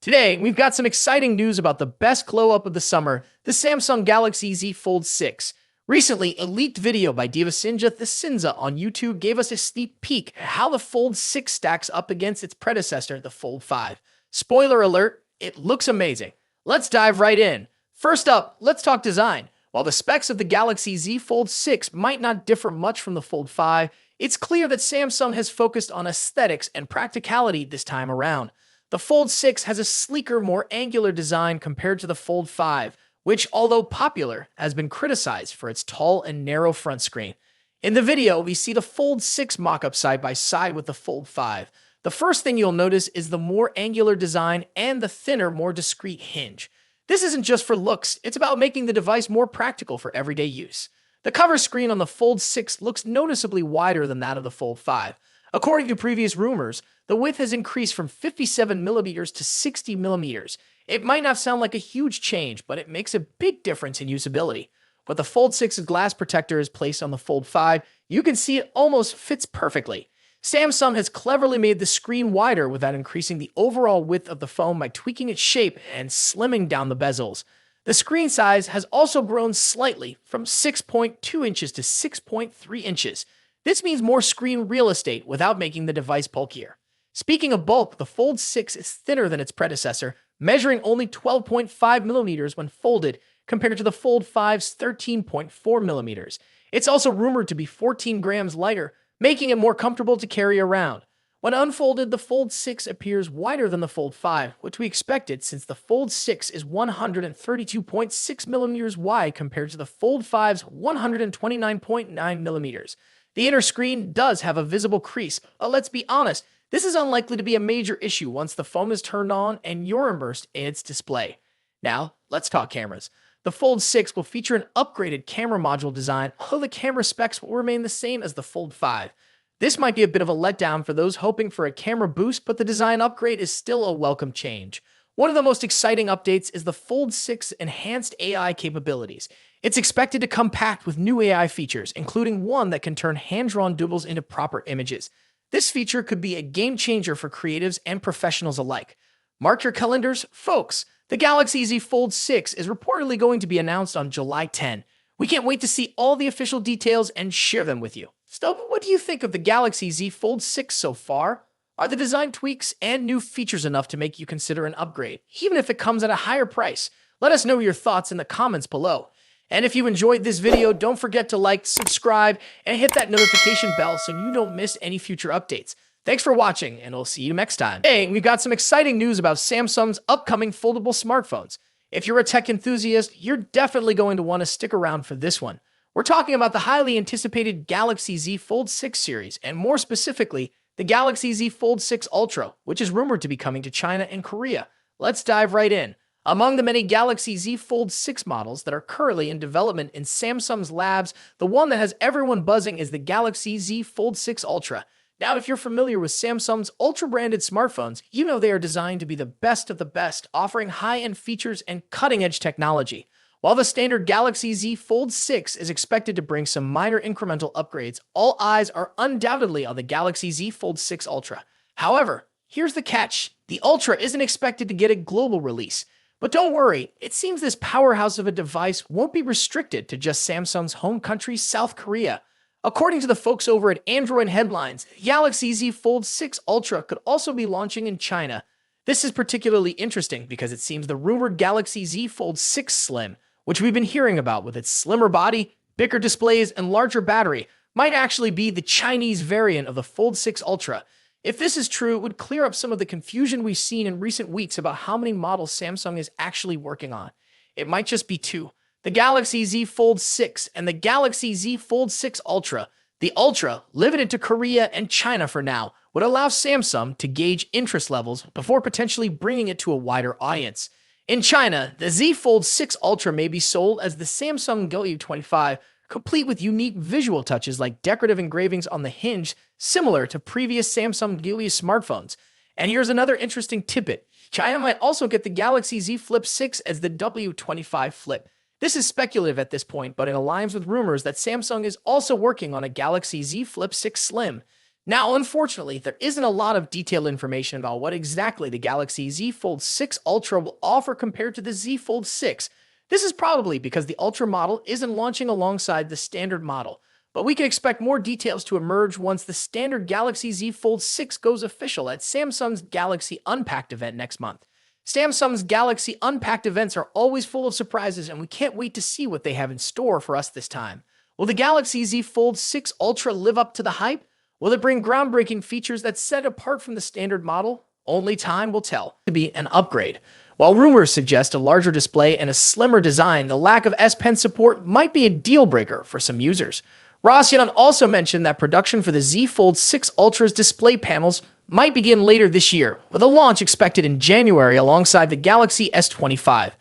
Today, we've got some exciting news about the best glow-up of the summer, the Samsung Galaxy Z Fold 6. Recently, a leaked video by Divasinja the Sinza on YouTube gave us a sneak peek at how the Fold 6 stacks up against its predecessor, the Fold 5. Spoiler alert, it looks amazing. Let's dive right in. First up, let's talk design. While the specs of the Galaxy Z Fold 6 might not differ much from the Fold 5, it's clear that Samsung has focused on aesthetics and practicality this time around. The Fold 6 has a sleeker, more angular design compared to the Fold 5, which, although popular, has been criticized for its tall and narrow front screen. In the video, we see the Fold 6 mock-up side by side with the Fold 5. The first thing you'll notice is the more angular design and the thinner, more discreet hinge. This isn't just for looks, it's about making the device more practical for everyday use. The cover screen on the Fold 6 looks noticeably wider than that of the Fold 5. According to previous rumors, the width has increased from 57mm to 60mm. It might not sound like a huge change, but it makes a big difference in usability. But the Fold 6's glass protector is placed on the Fold 5, you can see it almost fits perfectly. Samsung has cleverly made the screen wider without increasing the overall width of the phone by tweaking its shape and slimming down the bezels. The screen size has also grown slightly from 6.2 inches to 6.3 inches. This means more screen real estate without making the device bulkier. Speaking of bulk, the Fold 6 is thinner than its predecessor, measuring only 12.5mm when folded, compared to the Fold 5's 13.4mm. It's also rumored to be 14 grams lighter, making it more comfortable to carry around. When unfolded, the Fold 6 appears wider than the Fold 5, which we expected since the Fold 6 is 132.6mm wide compared to the Fold 5's 129.9mm. The inner screen does have a visible crease, but let's be honest, this is unlikely to be a major issue once the phone is turned on and you're immersed in its display. Now, let's talk cameras. The Fold 6 will feature an upgraded camera module design, although the camera specs will remain the same as the Fold 5. This might be a bit of a letdown for those hoping for a camera boost, but the design upgrade is still a welcome change. One of the most exciting updates is the Fold 6's enhanced AI capabilities. It's expected to come packed with new AI features, including one that can turn hand-drawn doodles into proper images. This feature could be a game changer for creatives and professionals alike. Mark your calendars, folks. The Galaxy Z Fold 6 is reportedly going to be announced on July 10. We can't wait to see all the official details and share them with you. So, what do you think of the Galaxy Z Fold 6 so far? Are the design tweaks and new features enough to make you consider an upgrade, even if it comes at a higher price? Let us know your thoughts in the comments below. And if you enjoyed this video, don't forget to like, subscribe, and hit that notification bell so you don't miss any future updates. Thanks for watching, and we'll see you next time. Hey, we've got some exciting news about Samsung's upcoming foldable smartphones. If you're a tech enthusiast, you're definitely going to want to stick around for this one. We're talking about the highly anticipated Galaxy Z Fold 6 series, and more specifically, the Galaxy Z Fold 6 Ultra, which is rumored to be coming to China and Korea. Let's dive right in. Among the many Galaxy Z Fold 6 models that are currently in development in Samsung's labs, the one that has everyone buzzing is the Galaxy Z Fold 6 Ultra. Now, if you're familiar with Samsung's Ultra-branded smartphones, you know they are designed to be the best of the best, offering high-end features and cutting-edge technology. While the standard Galaxy Z Fold 6 is expected to bring some minor incremental upgrades, all eyes are undoubtedly on the Galaxy Z Fold 6 Ultra. However, here's the catch. The Ultra isn't expected to get a global release. But don't worry, it seems this powerhouse of a device won't be restricted to just Samsung's home country, South Korea. According to the folks over at Android Headlines, Galaxy Z Fold 6 Ultra could also be launching in China. This is particularly interesting because it seems the rumored Galaxy Z Fold 6 Slim, which we've been hearing about with its slimmer body, bigger displays, and larger battery, might actually be the Chinese variant of the Fold 6 Ultra. If this is true, it would clear up some of the confusion we've seen in recent weeks about how many models Samsung is actually working on. It might just be two: the Galaxy Z Fold 6 and the Galaxy Z Fold 6 Ultra. The Ultra, limited to Korea and China for now, would allow Samsung to gauge interest levels before potentially bringing it to a wider audience. In China, the Z Fold 6 Ultra may be sold as the Samsung Galaxy U25, complete with unique visual touches like decorative engravings on the hinge, similar to previous Samsung Galaxy smartphones. And here's another interesting tidbit. China might also get the Galaxy Z Flip 6 as the W25 Flip. This is speculative at this point, but it aligns with rumors that Samsung is also working on a Galaxy Z Flip 6 Slim. Now, unfortunately, there isn't a lot of detailed information about what exactly the Galaxy Z Fold 6 Ultra will offer compared to the Z Fold 6. This is probably because the Ultra model isn't launching alongside the standard model, but we can expect more details to emerge once the standard Galaxy Z Fold 6 goes official at Samsung's Galaxy Unpacked event next month. Samsung's Galaxy Unpacked events are always full of surprises, and we can't wait to see what they have in store for us this time. Will the Galaxy Z Fold 6 Ultra live up to the hype? Will it bring groundbreaking features that set it apart from the standard model? Only time will tell. To be an upgrade. While rumors suggest a larger display and a slimmer design, the lack of S Pen support might be a deal breaker for some users. Rossian also mentioned that production for the Z Fold 6 Ultra's display panels might begin later this year, with a launch expected in January alongside the Galaxy S25.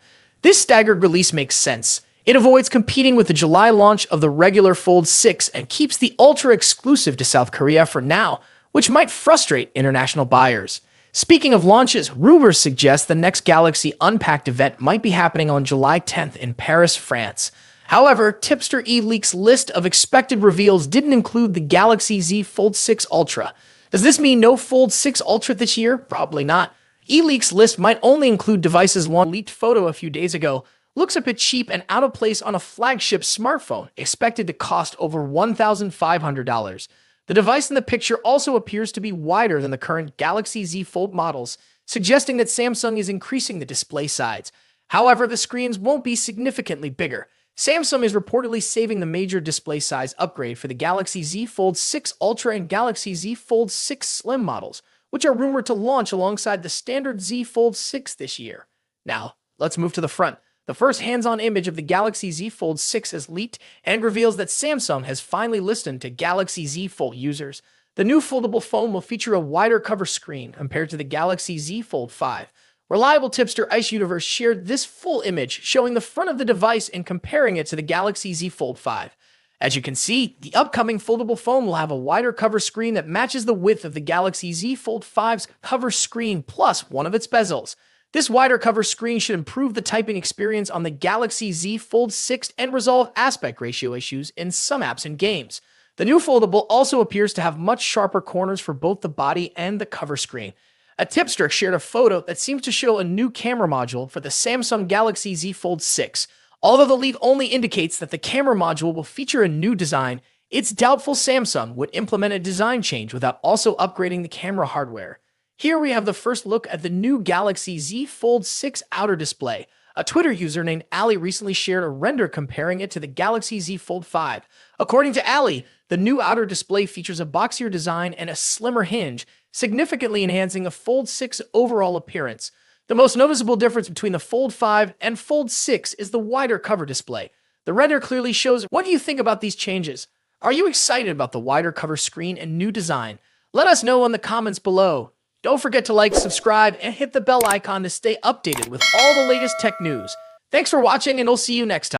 This staggered release makes sense. It avoids competing with the July launch of the regular Fold 6 and keeps the Ultra exclusive to South Korea for now, which might frustrate international buyers. Speaking of launches, rumors suggest the next Galaxy Unpacked event might be happening on July 10th in Paris, France. However, Tipster eLeaks list of expected reveals didn't include the Galaxy Z Fold 6 Ultra. Does this mean no Fold 6 Ultra this year? Probably not. eLeaks list might only include devices launched. Leaked photo a few days ago looks a bit cheap and out of place on a flagship smartphone, expected to cost over $1,500. The device in the picture also appears to be wider than the current Galaxy Z Fold models, suggesting that Samsung is increasing the display size. However, the screens won't be significantly bigger. Samsung is reportedly saving the major display size upgrade for the Galaxy Z Fold 6 Ultra and Galaxy Z Fold 6 Slim models, which are rumored to launch alongside the standard Z Fold 6 this year. Now, let's move to the front. The first hands-on image of the Galaxy Z Fold 6 has leaked and reveals that Samsung has finally listened to Galaxy Z Fold users. The new foldable phone will feature a wider cover screen compared to the Galaxy Z Fold 5. Reliable tipster Ice Universe shared this full image showing the front of the device and comparing it to the Galaxy Z Fold 5. As you can see, the upcoming foldable phone will have a wider cover screen that matches the width of the Galaxy Z Fold 5's cover screen plus one of its bezels. This wider cover screen should improve the typing experience on the Galaxy Z Fold 6 and resolve aspect ratio issues in some apps and games. The new foldable also appears to have much sharper corners for both the body and the cover screen. A tipster shared a photo that seems to show a new camera module for the Samsung Galaxy Z Fold 6. Although the leak only indicates that the camera module will feature a new design, it's doubtful Samsung would implement a design change without also upgrading the camera hardware. Here we have the first look at the new Galaxy Z Fold 6 outer display. A Twitter user named Ali recently shared a render comparing it to the Galaxy Z Fold 5. According to Ali, the new outer display features a boxier design and a slimmer hinge, significantly enhancing a Fold 6 overall appearance. The most noticeable difference between the Fold 5 and Fold 6 is the wider cover display. The render clearly shows. What do you think about these changes? Are you excited about the wider cover screen and new design? Let us know in the comments below. Don't forget to like, subscribe, and hit the bell icon to stay updated with all the latest tech news. Thanks for watching, and I'll see you next time.